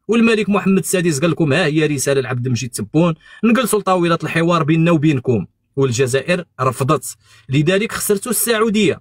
والملك محمد السادس قال لكم ها هي رساله لعبد المجيد تبون، نجلسوا لطاوله الحوار بيننا وبينكم، والجزائر رفضت. لذلك خسرتوا السعوديه،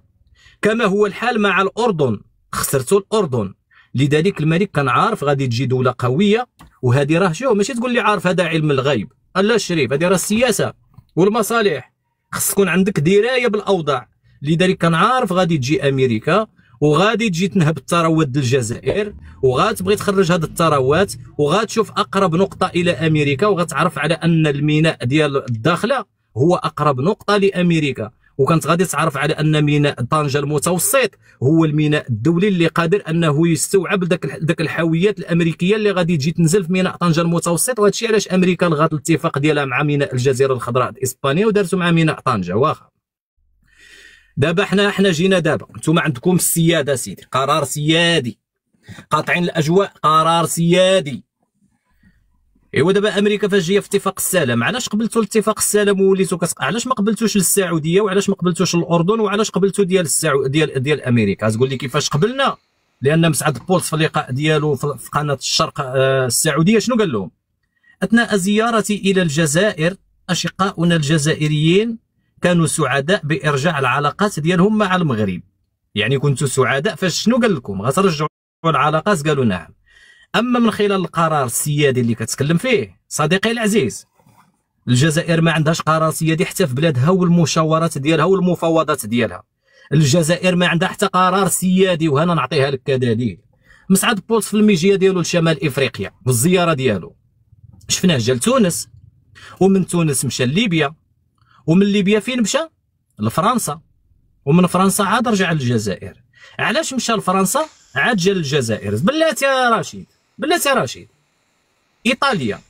كما هو الحال مع الاردن، خسرتوا الاردن. لذلك الملك كان عارف غادي تجي دوله قويه، وهذه راه شوف ماشي تقول لي عارف هذا علم الغيب، لا الشريف، هذه راه السياسه والمصالح، خص تكون عندك درايه بالاوضاع. لذلك كان عارف غادي تجي امريكا وغادي تجي تنهب الثروات ديال الجزائر، وغاتبغي تخرج هذه الثروات، وغاتشوف اقرب نقطه الى امريكا، وغتعرف على ان الميناء ديال الداخله هو اقرب نقطه لامريكا، وكانت غادي تعرف على ان ميناء طنجة المتوسط هو الميناء الدولي اللي قادر انه يستوعب ذاك الحاويات الامريكيه اللي غادي تجي تنزل في ميناء طنجة المتوسط. وهذا الشيء علاش امريكا لغات الاتفاق ديالها مع ميناء الجزيره الخضراء اسبانيا ودارتو مع ميناء طنجة. واخا دابا حنا جينا دابا، نتوما عندكم السياده سيدي، قرار سيادي، قاطعين الاجواء، قرار سيادي. ايوا دابا امريكا فاش جايه في اتفاق السلام، علاش قبلتوا الاتفاق السلام ووليتوا علاش ما قبلتوش للسعوديه، وعلاش ما قبلتوش للاردن، وعلاش قبلتوا ديال امريكا؟ تقول لي كيفاش قبلنا؟ لان مسعد بولس في اللقاء ديالو في قناه الشرق السعوديه شنو قال لهم؟ اثناء زيارتي الى الجزائر اشقاؤنا الجزائريين كانوا سعداء بارجاع العلاقات ديالهم مع المغرب. يعني كنتوا سعداء فاش شنو قال لكم؟ غترجعوا العلاقات؟ قالوا نعم. اما من خلال القرار السيادي اللي كتكلم فيه صديقي العزيز، الجزائر ما عندهاش قرار سيادي حتى في بلادها والمشاورات ديالها والمفاوضات ديالها. الجزائر ما عندها حتى قرار سيادي، وهنا نعطيها لك كدليل. مسعد بولس في الميجيه ديالو لشمال افريقيا والزياره ديالو شفناه جا لتونس، ومن تونس مشى لليبيا، ومن ليبيا فين مشى؟ لفرنسا، ومن فرنسا عاد رجع للجزائر. علاش مشى لفرنسا عاد جا للجزائر؟ بلاتي يا رشيد، بلاتي يا رشيد، ايطاليا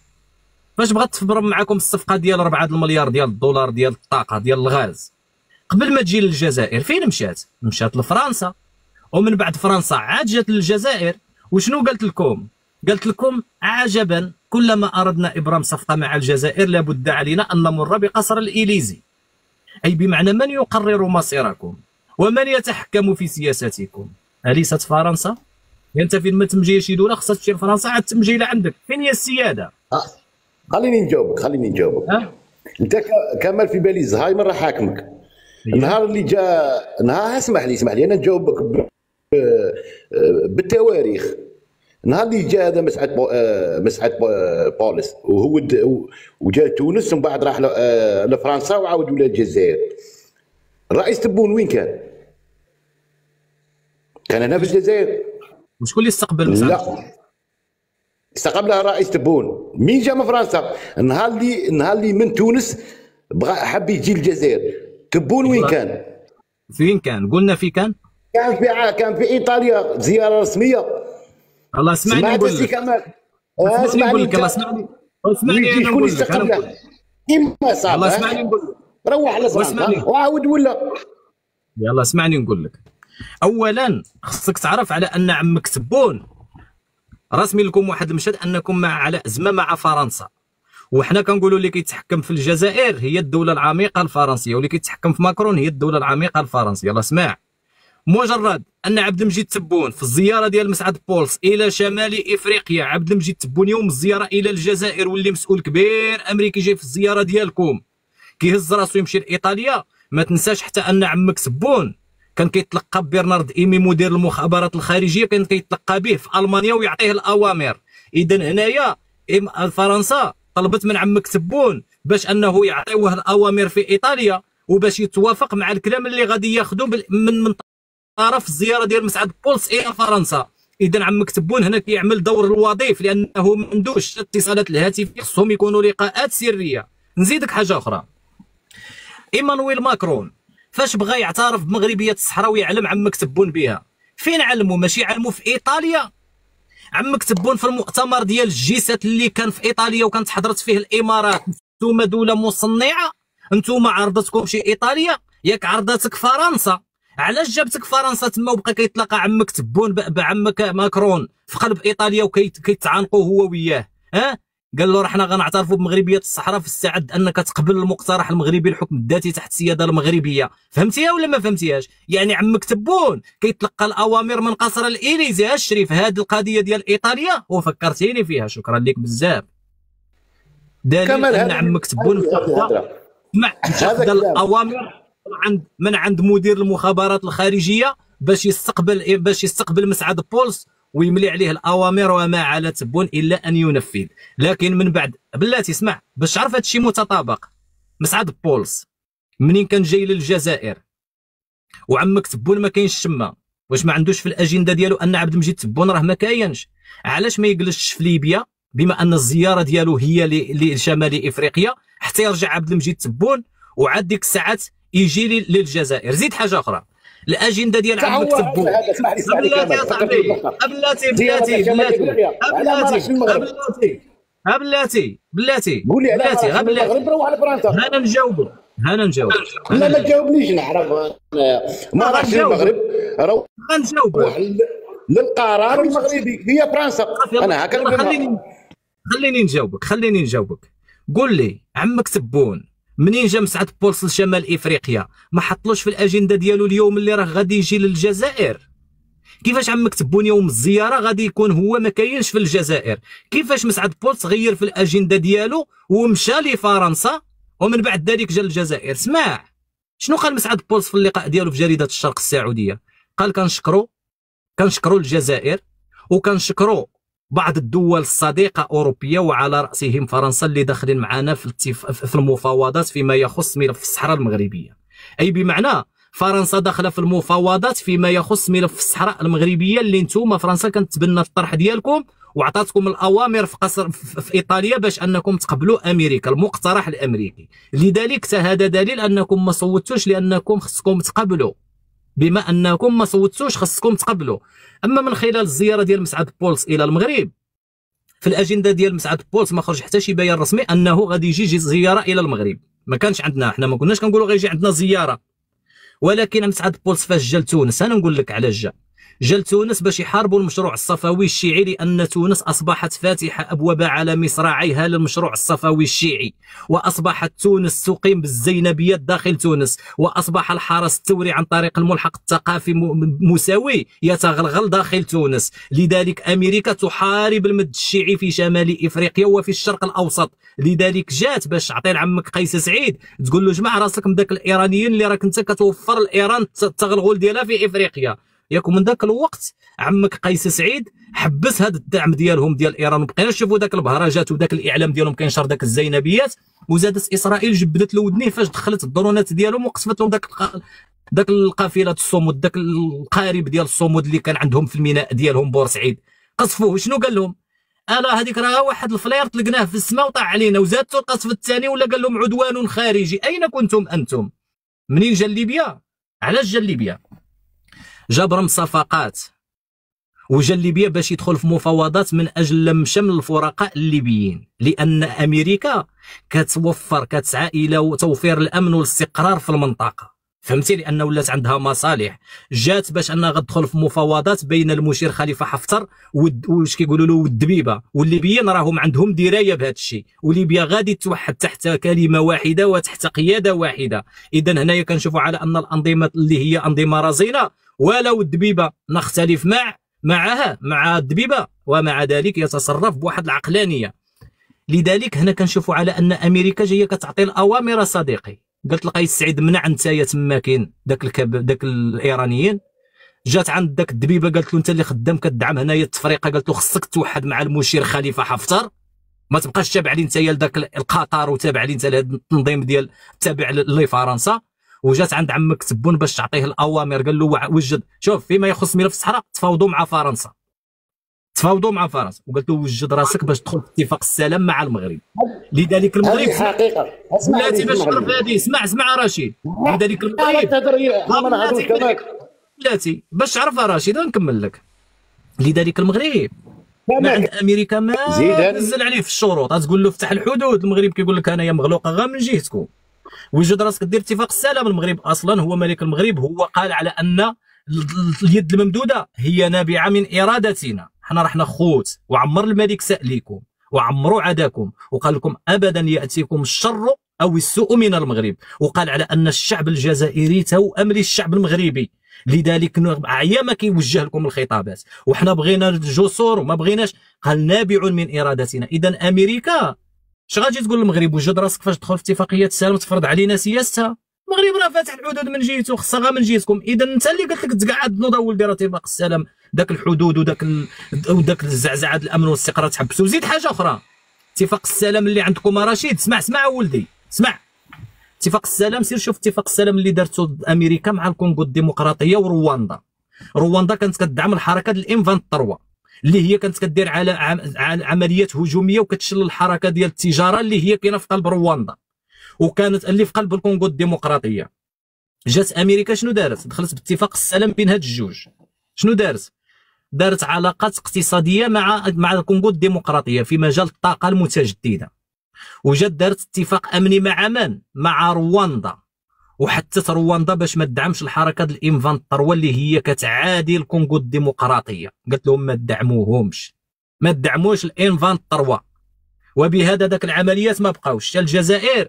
فاش بغات تفبرم معكم الصفقه ديال 4 المليار ديال الدولار ديال الطاقه ديال الغاز، قبل ما تجي للجزائر فين مشات؟ مشات لفرنسا، ومن بعد فرنسا عاد جات للجزائر. وشنو قالت لكم؟ قالت لكم عجبا، كلما اردنا ابرام صفقه مع الجزائر لابد علينا ان نمر بقصر الإليزي، اي بمعنى من يقرر مصيركم ومن يتحكم في سياستكم؟ اليست فرنسا؟ انت فين ما تمجي شي دوله خصها تمشي لفرنسا عاد تمجي لعندك، فين هي السياده؟ خليني نجاوبك. انت كمال في بالي زهايمر راه حاكمك. النهار اللي جا اسمح لي انا نجاوبك بالتواريخ. النهار اللي جا هذا مسعد بولس وهو وجا تونس، ومن بعد راح لفرنسا وعاود ولا الجزائر، الرئيس تبون وين كان؟ كان هنا في الجزائر. وشكون اللي استقبل مسعد؟ لا، استقبلها الرئيس تبون. مين جا من فرنسا؟ النهار اللي من تونس بغى حب يجي الجزائر، تبون وين كان؟ فين كان؟ قلنا في كان في ايطاليا زياره رسميه. الله اسمعني نقول لك، اسمعني نقول لك، الله اسمعني انا نقول لك، كيما صافي الله اسمعني نقول لك، روح لفرنسا وعاود ولا. يلا اسمعني نقول لك، اولا خصك تعرف على ان عمك تبون رسمي لكم واحد المشهد انكم على ازمه مع فرنسا، وحنا كنقولوا اللي كيتحكم في الجزائر هي الدوله العميقه الفرنسيه، واللي كيتحكم في ماكرون هي الدوله العميقه الفرنسيه. يلا اسمع، مجرد ان عبد المجيد تبون في الزياره ديال مسعد بولس الى شمال افريقيا، عبد المجيد تبون يوم الزياره الى الجزائر واللي مسؤول كبير امريكي جاي في الزياره ديالكم كيهز راسو يمشي لايطاليا، ما تنساش حتى ان عمك تبون كان كيتلقى برنارد ايمي مدير المخابرات الخارجيه، كان كيتلقى به في المانيا ويعطيه الاوامر. اذا هنايا فرنسا طلبت من عمك تبون باش انه يعطيوه الاوامر في ايطاليا، وباش يتوافق مع الكلام اللي غادي ياخذوا من طرف الزياره ديال مسعد بولس الى فرنسا. اذا عمك تبون هنا كيعمل دور الوظيف، لانه ما عندوش اتصالات الهاتفيه، خصهم يكونوا لقاءات سريه. نزيدك حاجه اخرى، ايمانويل ماكرون فاش بغى يعترف بمغربيه الصحراء ويعلم عمك تبون بها، فين علموا؟ ماشي علموا في ايطاليا. عمك تبون في المؤتمر ديال الجيسات اللي كان في ايطاليا وكانت حضرت فيه الامارات، نتوما دوله مصنعه، نتوما عرضتكم شي ايطاليا، ياك عرضتك فرنسا. علاش جابتك فرنسا تما وبقى كيتلاقى عمك تبون بعمك ماكرون في قلب ايطاليا وكيتعانقوا هو وياه؟ قال له رحنا غنعترفوا بمغربيه الصحراء في الساعه انك تقبل المقترح المغربي الحكم الذاتي تحت السياده المغربيه. فهمتيها ولا ما فهمتيهاش؟ يعني عمك تبون كيتلقى الاوامر من قصر الاليزي الشريف. هذه القضيه ديال ايطاليا وفكرتيني فيها، شكرا لك بزاف. دليل ان عمك تبون تاخذ الاوامر من عند مدير المخابرات الخارجيه باش يستقبل مسعد بولس ويملي عليه الاوامر، وما على تبون الا ان ينفذ. لكن من بعد بلاتي اسمع باش تعرف هذا الشيء متطابق. مسعد بولس منين كان جاي للجزائر وعمك تبون ما كاينش تما، واش ما عندوش في الاجنده ديالو ان عبد المجيد تبون راه ما كاينش؟ علاش ما يجلسش في ليبيا بما ان الزياره ديالو هي لشمال افريقيا حتى يرجع عبد المجيد تبون وعاد ديك الساعات يجي للجزائر؟ زيد حاجه اخرى، الاجنده ديال عمك تبون بلاتي يا صاحبي، بلاتي المغرب روح لفرنسا. انا نجاوبك لا ما تجاوبنيش، نعرف ما راحش المغرب، روح غنجاوبك للقرار المغربي هي فرنسا. انا هكا خليني نجاوبك. قول لي عمك تبون منين جا مسعد بولس لشمال افريقيا ما حطلوش في الاجنده ديالو اليوم اللي راه غادي يجي للجزائر؟ كيفاش عمك تبون يوم الزياره غادي يكون هو ما كاينش في الجزائر؟ كيفاش مسعد بولس غير في الاجنده ديالو ومشى لفرنسا ومن بعد ذلك جا للجزائر؟ اسمع شنو قال مسعد بولس في اللقاء ديالو في جريده الشرق السعوديه. قال كنشكروا الجزائر وكنشكروا بعض الدول الصديقه اوروبيه وعلى راسهم فرنسا اللي داخلين معنا في المفاوضات فيما يخص ملف الصحراء المغربيه. اي بمعنى فرنسا داخله في المفاوضات فيما يخص ملف الصحراء المغربيه اللي نتوما فرنسا كانت تبنى الطرح ديالكم وعطاتكم الاوامر في قصر في ايطاليا باش انكم تقبلوا امريكا، المقترح الامريكي. لذلك هذا دليل انكم ما صوتوش لانكم خصكم تقبلوا. بما انكم ما صوتوش خصكم تقبلوا. اما من خلال الزياره ديال مسعد بولس الى المغرب، في الاجنده ديال مسعد بولس ما خرج حتى شي بيان رسمي انه غادي يجي زياره الى المغرب. ما كانش عندنا، حنا ما كناش كنقولوا غيجي عندنا زياره. ولكن مسعد بولس فاش جا لتونس، انا نقول لك علاش جا لتونس باش يحاربوا المشروع الصفوي الشيعي، لان تونس اصبحت فاتحه ابوابها على مصراعيها للمشروع الصفوي الشيعي، واصبحت تونس تقيم بالزينبيات داخل تونس، واصبح الحرس الثوري عن طريق الملحق الثقافي مساوي يتغلغل داخل تونس. لذلك امريكا تحارب المد الشيعي في شمال افريقيا وفي الشرق الاوسط. لذلك جات باش تعطي لعمك قيس سعيد تقول له جمع راسك من ذاك الايرانيين اللي راك انت كتوفر لايران التغلغل ديالها في افريقيا. ياكم من ذاك الوقت عمك قيس سعيد حبس هذا الدعم ديالهم ديال ايران، وبقينا نشوفوا ذاك البهرجات وذاك الاعلام ديالهم كينشر ذاك الزينبيات. وزادت اسرائيل جبدت له ودنيه فاش دخلت الدرونات ديالهم وقصفت لهم ذاك القافله الصمود، ذاك القارب ديال الصمود اللي كان عندهم في الميناء ديالهم بورسعيد. قصفوه. شنو قال لهم؟ الا هذيك راه واحد الفلير لقناه في السماء وطاع علينا، وزادتوا القصف الثاني ولا قال لهم عدوان خارجي. اين كنتم انتم؟ منين جا ليبيا؟ علاش جا ليبيا؟ جا برم صفقات وجا ليبيا باش يدخل في مفاوضات من اجل لم شمل الفرقاء الليبيين، لان امريكا كتسعى الى توفير الامن والاستقرار في المنطقه. فهمتي؟ لان ولات عندها مصالح. جات باش انها غتدخل في مفاوضات بين المشير خليفه حفتر واش كيقولوا له والدبيبه، والليبيين راهم عندهم درايه بهذا الشيء، وليبيا غادي توحد تحت كلمه واحده وتحت قياده واحده. اذا هنايا كنشوفوا على ان الانظمه اللي هي انظمه رزينه ولو الدبيبه نختلف مع الدبيبه، ومع ذلك يتصرف بواحد العقلانيه. لذلك هنا كنشوفوا على ان امريكا جايه كتعطي الاوامر. صديقي قالت لقيس سعيد منع نتايا تما كاين داك الايرانيين. جات عند داك الدبيبه قالت له انت اللي خدام كتدعم هنايا التفريقه، قالت له خصك توحد مع المشير خليفه حفتر، ما تبقاش تابع لي نتايا لذاك القطر وتابع لي انت لهذا التنظيم ديال تابع لفرنسا. وجات عند عمك تبون باش تعطيه الاوامر، قال له وجد شوف فيما يخص ملف الصحراء تفاوضوا مع فرنسا، وقلت له وجد راسك باش تدخل في اتفاق السلام مع المغرب. لذلك المغرب حقيقه بلاتي باش تعرف هذه. اسمع رشيد. لذلك المغرب بلاتي باش تعرفها رشيد نكمل لك. لذلك المغرب ما عند امريكا ما نزل عليه في الشروط، تقول له افتح الحدود، المغرب كيقول لك انايا مغلوقه غير من جهتكم. وجد راسك دير اتفاق السلام. المغرب اصلا هو ملك المغرب، هو قال على ان اليد الممدوده هي نابعه من ارادتنا، حنا رحنا خوت وعمر الملك سأليكم وعمروا عداكم، وقال لكم ابدا ياتيكم الشر او السوء من المغرب، وقال على ان الشعب الجزائري توأم للشعب المغربي، لذلك عيا ما كيوجه لكم الخطابات، وحنا بغينا الجسور وما بغيناش، قال نابع من ارادتنا. اذا امريكا اش غادي تقول للمغرب؟ وجد راسك فاش تدخل في اتفاقيه السلام تفرض علينا سياستها؟ المغرب راه فاتح الحدود من جهته، خصها غير من جهتكم. اذا انت اللي قلت لك تقعد نوض ولدي راه اتفاق السلام، داك الحدود وداك الزعزعه الامن والاستقرار تحبسوا. زيد حاجه اخرى، اتفاق السلام اللي عندكم رشيد، اسمع ولدي اسمع. اتفاق السلام، سير شوف اتفاق السلام اللي دارته امريكا مع الكونغو الديمقراطيه ورواندا. رواندا كانت كتدعم الحركه الانفان الطروه اللي هي كانت كدير على عمليات هجوميه وكتشل الحركه ديال التجاره اللي هي كاينه في قلب رواندا وكانت اللي في قلب الكونغو الديمقراطيه. جات امريكا شنو دارت؟ دخلت باتفاق السلام بين هاد الجوج. شنو دارت علاقات اقتصاديه مع الكونغو الديمقراطيه في مجال الطاقه المتجدده، وجات دارت اتفاق امني مع من؟ مع رواندا، وحتى رواندا باش ما تدعمش الحركه ديال الانفان الطروه اللي هي كتعادي الكونغو الديمقراطيه، قالت لهم ما تدعموهمش، ما تدعموش الانفان الطروه. وبهذا داك العمليات ما بقاوش. الجزائر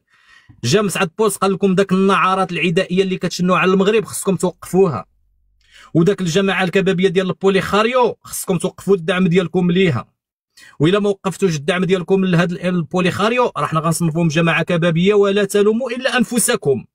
جا مسعد بوس قال لكم داك النعارات العدائيه اللي كتشنوا على المغرب خصكم توقفوها، وداك الجماعه الكبابيه ديال البوليخاريو خصكم توقفوا الدعم ديالكم ليها، وإلا ما وقفتوش الدعم ديالكم لهاد البوليخاريو راه حنا غنصنفوهم جماعه كبابيه ولا تلوموا الا انفسكم.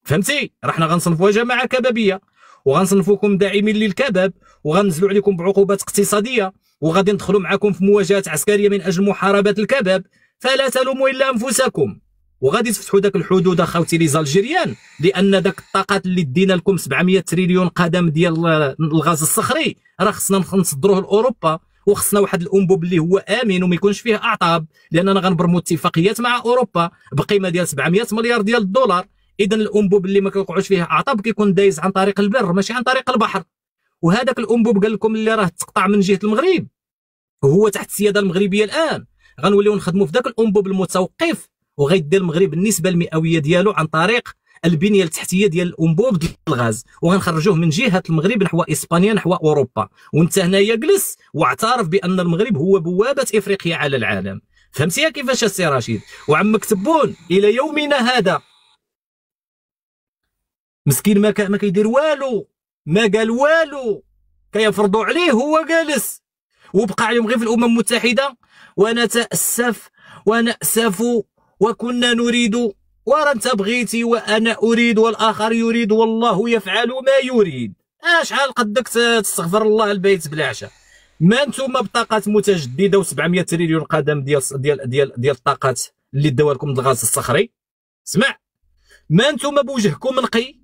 فهمتي؟ راه حنا غنصنفوها جماعه كبابيه وغنصنفوكم داعمين للكباب وغنزلوا عليكم بعقوبات اقتصاديه وغادي ندخلوا معكم في مواجهات عسكريه من اجل محاربه الكباب، فلا تلوموا الا انفسكم. وغادي تفتحوا داك الحدود اخاوتي لي زالجيريان، لان داك الطاقات اللي دينا لكم 700 تريليون قدم ديال الغاز الصخري راه خصنا نصدروه لاوروبا، وخصنا واحد الانبوب اللي هو امن وما يكونش فيه اعطاب، لاننا غنبرموا اتفاقيات مع اوروبا بقيمه ديال 700 مليار ديال الدولار. اذا الانبوب اللي ما كيوقعوش فيه اعطاب كيكون دايز عن طريق البر ماشي عن طريق البحر. وهذاك الانبوب قال لكم اللي راه تقطع من جهه المغرب وهو تحت السياده المغربيه الان، غنوليو نخدموا في ذاك الانبوب المتوقف، وغيدير المغرب النسبه المئويه ديالو عن طريق البنيه التحتيه ديال الانبوب ديال الغاز، وغنخرجوه من جهه المغرب نحو اسبانيا نحو اوروبا. وانت هنايا جلس واعترف بان المغرب هو بوابه افريقيا على العالم. فهمتيها كيفاش السي رشيد؟ وعمك تبون الى يومنا هذا مسكين ما كيدير والو، ما قال والو، كيفرضوا عليه هو جالس وبقى عليهم غير في الامم المتحده ونتاسف وناسف وكنا نريد ورا انت بغيتي وانا اريد والاخر يريد والله يفعل ما يريد. شحال قدك تستغفر الله البيت بلا عشاء؟ ما انتم بطاقات متجدده و700 تريليون قدم ديال الطاقات اللي داوها لكم الغاز الصخري. اسمع، ما انتم بوجهكم نقي،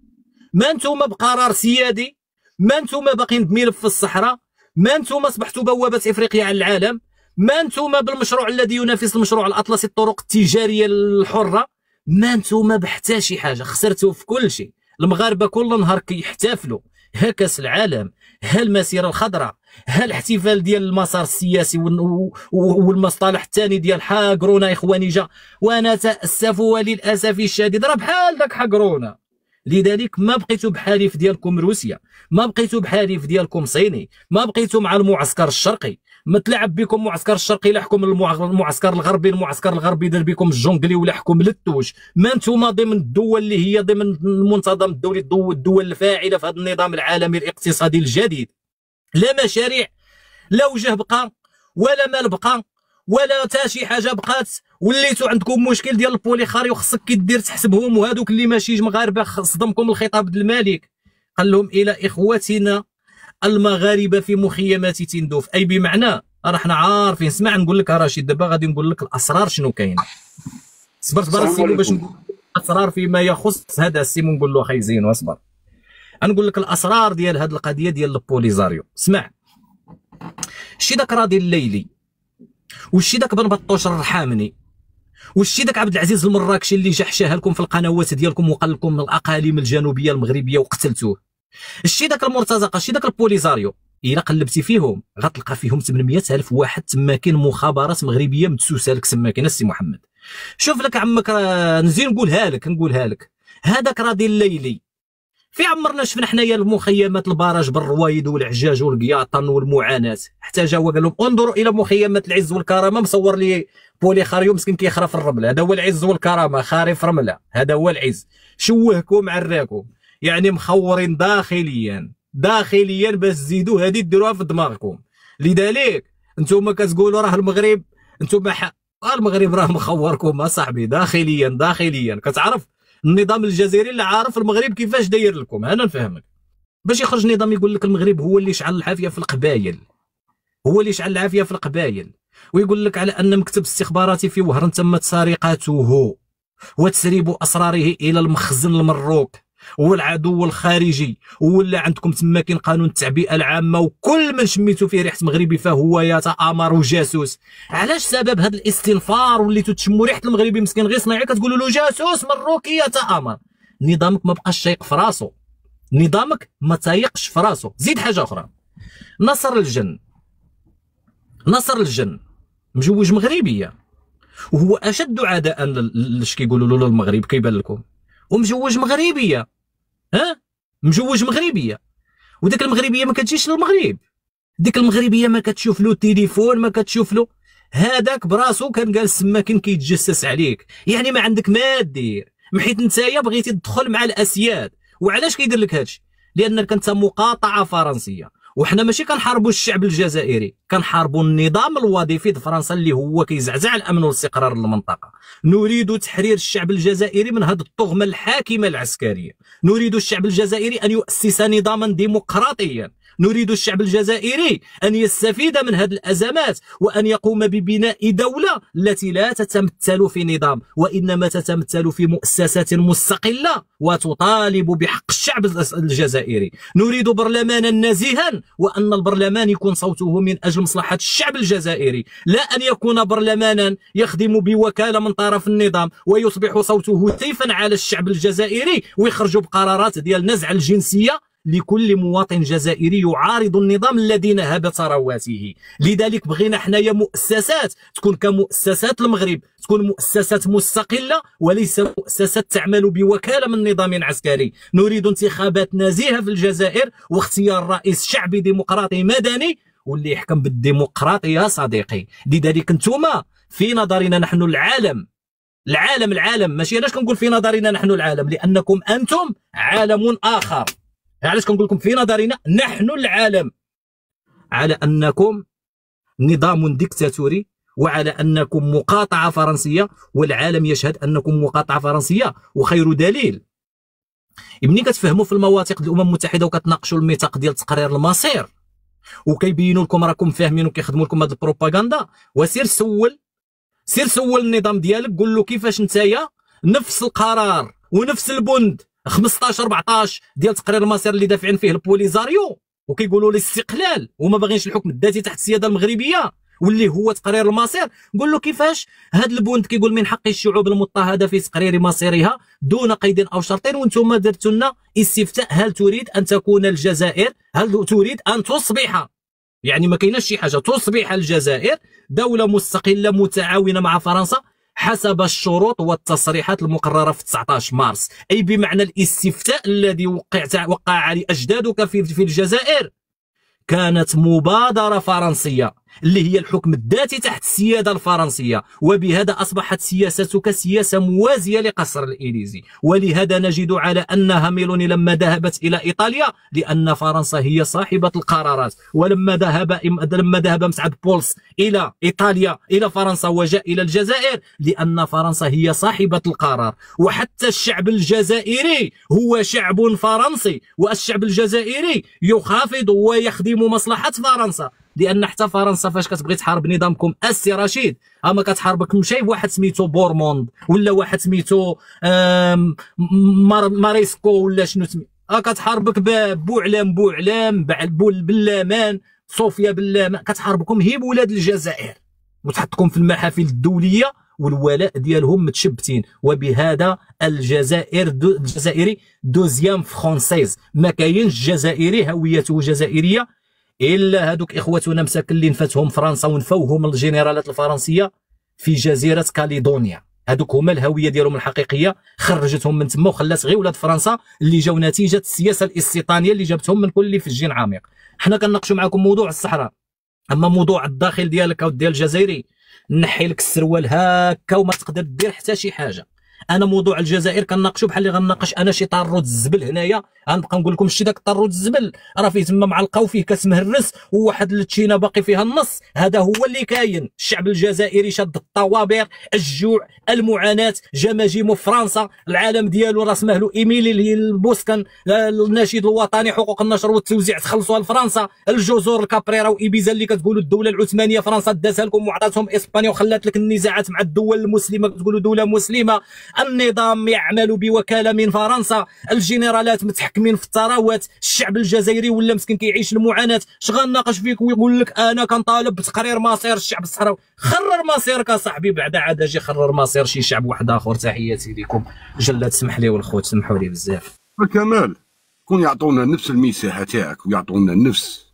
ما انتم بقرار سيادي، ما انتم باقيين بملف الصحراء، ما انتم اصبحتوا بوابه افريقيا على العالم، ما انتم بالمشروع الذي ينافس المشروع الاطلسي الطرق التجاريه الحره، ما انتم بحتى شي حاجه، خسرتوا في كل شيء. المغاربه كل نهار كيحتفلوا، ها كاس العالم، ها المسيره الخضراء، ها الاحتفال ديال المسار السياسي والمصطلح الثاني ديال حاقرونا اخواني جا، وانا تاسف وللاسف الشديد راه بحال داك حاقرونا. لذلك ما بقيتوا بحليف ديالكم روسيا، ما بقيتوا بحليف ديالكم صيني، ما بقيتوا مع المعسكر الشرقي، ما تلعب بكم المعسكر الشرقي لا حكم المعسكر الغربي، المعسكر الغربي دار بكم الجونغلي ولا حكم للتوش. ما انتم ضمن الدول اللي هي ضمن المنتظم الدولي، الدول الفاعله في هذا النظام العالمي الاقتصادي الجديد. لا مشاريع، لا وجه بقى، ولا مال بقى، ولا حتى شي حاجه بقات. وليتوا عندكم مشكل ديال البوليخاري وخصك كدير تحسبهم، وهذوك اللي ماشي مغاربه صدمكم الخطاب ديال الملك، قال لهم الى اخوتنا المغاربه في مخيمات تندوف، اي بمعنى راه حنا عارفين. اسمع نقول لك رشيد، دابا غادي نقول لك الاسرار شنو كاينه. صبرت برا السيمو باش نقول الاسرار فيما يخص هذا السيمو، نقول له اخي زين واصبر. غنقول لك الاسرار ديال هذه القضيه ديال البوليزاريو. اسمع، شي داك راضي الليلي، وشي داك بن بطوش الرحامني، وشي داك عبد العزيز المراكشي اللي جحشاها لكم في القنوات ديالكم وقال لكم من الاقاليم الجنوبيه المغربيه وقتلتوه، الشي داك المرتزقه، الشي داك البوليزاريو، الا قلبتي فيهم غتلقى فيهم 800,000 واحد تماكن مخابرات مغربيه مدسوسه لك تماكن. السي محمد شوف لك عمك، نزيد نقولها لك، هذاك راضي الليلي في عمرنا شفنا حنايا المخيمات البراج بالروايد والعجاج والقياطن والمعاناه، حتى جا هو قال لهم انظروا الى مخيمات العز والكرامه، مصور لي بوليخاريو مسكين كيخرى في الرمل، هذا هو العز والكرامه، خاري في رمله، هذا هو العز. شوهكم عراكم، يعني مخورين داخليا باش تزيدوا هذه ديروها في دماغكم. لذلك انتم كتقولوا راه المغرب، انتم المغرب راه مخوركم اصاحبي داخليا. كتعرف النظام الجزائري اللي عارف المغرب كيفاش داير لكم، انا نفهمك. باش يخرج نظام يقول لك المغرب هو اللي شعل العافيه في القبائل، ويقول لك على ان مكتب استخباراتي في وهران تمت سرقته وتسريب اسراره الى المخزن المروك والعدو الخارجي، ولا عندكم تما كاين قانون التعبئه العامه، وكل من شميتو فيه ريحه مغربي فهو يتآمر وجاسوس. علاش سبب هذا الاستنفار وليتو تشموا ريحه المغربي مسكين غير صناعي كتقولوا له جاسوس مروكي يتآمر؟ نظامك ما بقاش تايق في راسو، نظامك ما تايقش في راسو. زيد حاجه اخرى، نصر الجن مجوج مغربيه، وهو اشد عداء لاش كيقولوا له المغرب كيبان لكم، ومجوج مغربيه، وديك المغربيه ما كتجيش للمغرب، ديك المغربيه ما كتشوف له التليفون، ما كتشوف له، هذاك براسو كان جالس تما كيتجسس عليك، يعني ما عندك ما دير، حيت نتايا بغيتي تدخل مع الاسياد. وعلاش كيدير لك هادشي؟ لانك انت مقاطعه فرنسيه، وحنا ماشي كنحاربوا الشعب الجزائري، كنحاربوا النظام الوظيفي د فرنسا اللي هو كيزعزع الامن والاستقرار للمنطقه. نريد تحرير الشعب الجزائري من هذه الطغمه الحاكمه العسكريه، نريد الشعب الجزائري ان يؤسس نظاما ديمقراطيا، نريد الشعب الجزائري أن يستفيد من هذه الأزمات وأن يقوم ببناء دولة التي لا تتمثل في نظام، وإنما تتمثل في مؤسسات مستقلة وتطالب بحق الشعب الجزائري. نريد برلمانا نزيها، وأن البرلمان يكون صوته من أجل مصلحة الشعب الجزائري، لا أن يكون برلمانا يخدم بوكالة من طرف النظام ويصبح صوته سيفا على الشعب الجزائري، ويخرجوا بقرارات ديال نزع الجنسية لكل مواطن جزائري يعارض النظام الذي نهب ثرواته. لذلك بغينا حنايا مؤسسات تكون كمؤسسات المغرب، تكون مؤسسات مستقلة وليس مؤسسات تعمل بوكالة من نظام عسكري. نريد انتخابات نزيهة في الجزائر واختيار رئيس شعبي ديمقراطي مدني واللي يحكم بالديمقراطية يا صديقي. لذلك انتما في نظرنا نحن العالم ماشي علاش كنقول في نظرنا نحن العالم، لأنكم أنتم عالم آخر. علاش كنقول لكم في نظرنا نحن العالم؟ على انكم نظام ديكتاتوري، وعلى انكم مقاطعه فرنسيه، والعالم يشهد انكم مقاطعه فرنسيه. وخير دليل ملي كتفهموا في المواثيق الامم المتحده وكتناقشوا الميثاق ديال تقرير المصير وكيبينوا لكم راكم فاهمين وكيخدموا لكم هذه البروباغندا، وسير سول النظام ديالك، قول له كيفاش نتايا نفس القرار ونفس البند 15-14 ديال تقرير المصير اللي دافعين فيه البوليزاريو وكيقولوا الاستقلال وما باغينش الحكم الذاتي تحت السياده المغربيه واللي هو تقرير المصير، قول له كيفاش هذا البند كيقول من حق الشعوب المضطهده في تقرير مصيرها دون قيد او شرط، وانتم درتوا لنا استفتاء هل تريد ان تكون الجزائر، هل تريد ان تصبح، يعني ما كايناش شي حاجه، تصبح الجزائر دوله مستقله متعاونه مع فرنسا حسب الشروط والتصريحات المقررة في 19 مارس، أي بمعنى الاستفتاء الذي وقع عليه أجدادك في الجزائر كانت مبادرة فرنسية اللي هي الحكم الذاتي تحت السيادة الفرنسية، وبهذا أصبحت سياستك سياسة موازية لقصر الإليزي. ولهذا نجد على أن ميلوني لما ذهبت إلى إيطاليا لأن فرنسا هي صاحبة القرارات، ولما ذهب مسعد بولس إلى إيطاليا إلى فرنسا وجاء إلى الجزائر لأن فرنسا هي صاحبة القرار. وحتى الشعب الجزائري هو شعب فرنسي، والشعب الجزائري يخافض ويخدم مصلحة فرنسا، لان حتى فرنسا فاش كتبغي تحارب نظامكم السي رشيد اما كتحاربك ماشي بواحد سميتو بورموند ولا واحد سميتو ماريسكو ولا شنو كتحاربك بوعلام باللامان صوفيا باللامان، كتحاربكم هي بولاد الجزائر وتحطكم في المحافل الدوليه والولاء ديالهم متشبتين. وبهذا الجزائري دوزيام فرونسيز، ما كاينش جزائري هويته جزائريه الا هذوك اخوتنا مساكن اللي نفاتهم فرنسا ونفوهم الجنرالات الفرنسيه في جزيره كاليدونيا. هذوك هما الهويه ديالهم الحقيقيه، خرجتهم من تما وخلات غير ولاد فرنسا اللي جاو نتيجه السياسه الاستيطانيه اللي جابتهم من كل فجين عميق. حنا كنناقشوا معكم موضوع الصحراء، اما موضوع الداخل ديالك او ديال الجزائري نحي لك السروال هكا وما تقدر دير حتى شي حاجه. انا موضوع الجزائر كنناقشوا بحال اللي غنناقش انا شي طارود الزبل هنايا، غنبقى نقول لكم شتي داك طارود الزبل راه فيه تما معلقه وفيه كاس مهرس وواحد التشينه باقي فيها النص، هذا هو اللي كاين. الشعب الجزائري شاد الطوابير، الجوع، المعاناه، جا ماجيمو فرنسا، العالم ديالو راه سماه له ايميلي البوسكن، الناشد الوطني حقوق النشر والتوزيع تخلصوها لفرنسا، الجزر الكابريرا وايبيزا اللي كتقولوا الدوله العثمانيه فرنسا دازها لكم وعطاتهم اسبانيا وخلات لك النزاعات مع الدول المسلمه كتقولوا دوله مسلمه، النظام يعمل بوكاله من فرنسا، الجنرالات متحكمين في الثروات، الشعب الجزائري ولا مسكين كيعيش المعاناه. اش غنناقش فيك ويقول لك انا كنطالب بتقرير مصير الشعب الصحراوي؟ خرر مصيرك اصاحبي، بعدا عاد اجي خرر مصير شي شعب واحد اخر. تحياتي لكم جلاد، سمح لي والخوت سمحوا لي بزاف. كمال كون يعطونا نفس المساحه تاعك ويعطونا نفس